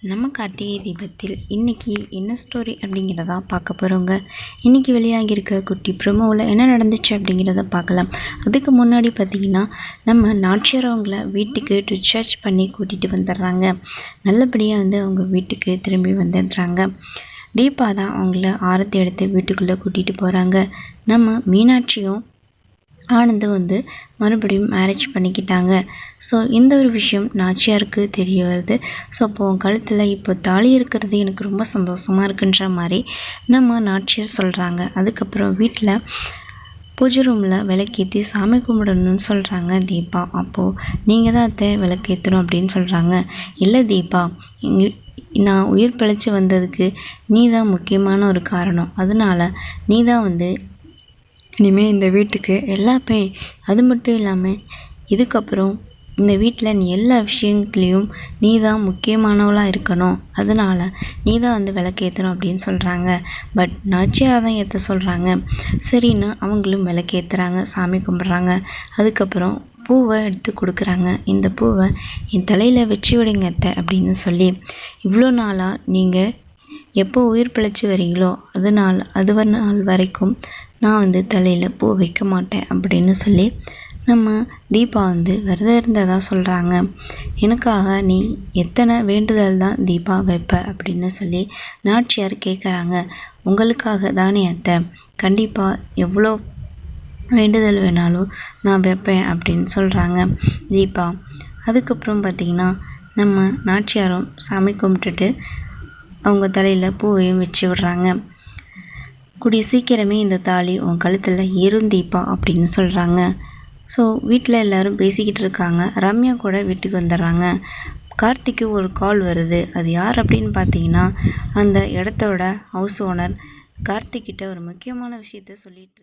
நம்ம கார்த்திகை தீபத்தில் இன்றைக்கி என்ன ஸ்டோரி அப்படிங்கிறத பார்க்க போகிறோங்க. இன்றைக்கி வெளியாகியிருக்க குட்டி ப்ரோமோவில் என்ன நடந்துச்சு அப்படிங்கிறத பார்க்கலாம். அதுக்கு முன்னாடி பார்த்திங்கன்னா நம்ம நாச்சியார் அவங்கள வீட்டுக்கு டிஸ்சார்ஜ் பண்ணி கூட்டிகிட்டு வந்துடுறாங்க. நல்லபடியாக அவங்க வீட்டுக்கு திரும்பி வந்துடுறாங்க. தீபா தான் அவங்கள ஆரத்தி எடுத்து வீட்டுக்குள்ளே கூட்டிகிட்டு போகிறாங்க. நம்ம மீனாட்சியும் ஆனந்தும் மறுபடியும் மேரேஜ் பண்ணிக்கிட்டாங்க. ஸோ இந்த ஒரு விஷயம் நாச்சியாருக்கு தெரிய வருது. ஸோ அப்போது கழுத்தில் இப்போ தாலி இருக்கிறது எனக்கு ரொம்ப சந்தோஷமாக இருக்குன்ற மாதிரி நம்ம நாச்சியார் சொல்கிறாங்க. அதுக்கப்புறம் வீட்டில் பூஜை ரூமில் விளக்கேற்றி சாமி கும்பிடணும்னு சொல்கிறாங்க தீபா. அப்போது நீங்கள் தான் அத்தை விளக்கேற்றணும் அப்படின்னு சொல்கிறாங்க. இல்லை தீபா, நான் உயிர் பிழைச்சி வந்ததுக்கு நீ தான் முக்கியமான ஒரு காரணம். அதனால் நீ தான் இனிமேல் இந்த வீட்டுக்கு எல்லாமே, அது மட்டும் இல்லாமல் இதுக்கப்புறம் இந்த வீட்டில் நீ எல்லா விஷயத்துலேயும் நீ தான் முக்கியமானவளாக இருக்கணும். அதனால் நீ தான் விளக்கேற்றணும் அப்படின்னு சொல்கிறாங்க. பட் நாச்சியார் தான் ஏற்ற சொல்கிறாங்க. சரின்னு அவங்களும் விளக்கேற்றுறாங்க, சாமி கும்பிட்றாங்க. அதுக்கப்புறம் பூவை எடுத்து கொடுக்குறாங்க. இந்த பூவை என் தலையில் வச்சு விடுங்க அத்தை அப்படின்னு சொல்லி, இவ்வளோ நாளாக நீங்கள் எப்போ உயிர் பிழைச்சி வரீங்களோ அது நாள் வரைக்கும் நான் தலையில் பூ வைக்க மாட்டேன் அப்படின்னு சொல்லி நம்ம தீபா விரதம் இருந்ததாக சொல்கிறாங்க. எனக்காக நீ எத்தனை வேண்டுதல் தான் தீபா வைப்ப அப்படின்னு சொல்லி நாச்சியார் கேட்குறாங்க. உங்களுக்காக தானே அத்தை, கண்டிப்பாக எவ்வளோ வேண்டுதல் வேணாலும் நான் வைப்பேன் அப்படின்னு சொல்கிறாங்க தீபா. அதுக்கப்புறம் பார்த்திங்கன்னா நம்ம நாச்சியாரும் சாமி கும்பிட்டுட்டு அவங்க தலையில் பூவையும் வச்சு விடுறாங்க. கூடிய சீக்கிரமே இந்த தாலி உன் கழுத்தில் ஏறும் தீபா அப்படின்னு சொல்கிறாங்க. ஸோ வீட்டில் எல்லோரும் பேசிக்கிட்டு இருக்காங்க. ரம்யா கூட வீட்டுக்கு வந்துடுறாங்க. கார்த்திக்கு ஒரு கால் வருது. அது யார் அப்படின்னு பார்த்தீங்கன்னா அந்த இடத்தோட ஹவுஸ் ஓனர் கார்த்திக்கிட்ட ஒரு முக்கியமான விஷயத்த சொல்லிட்டு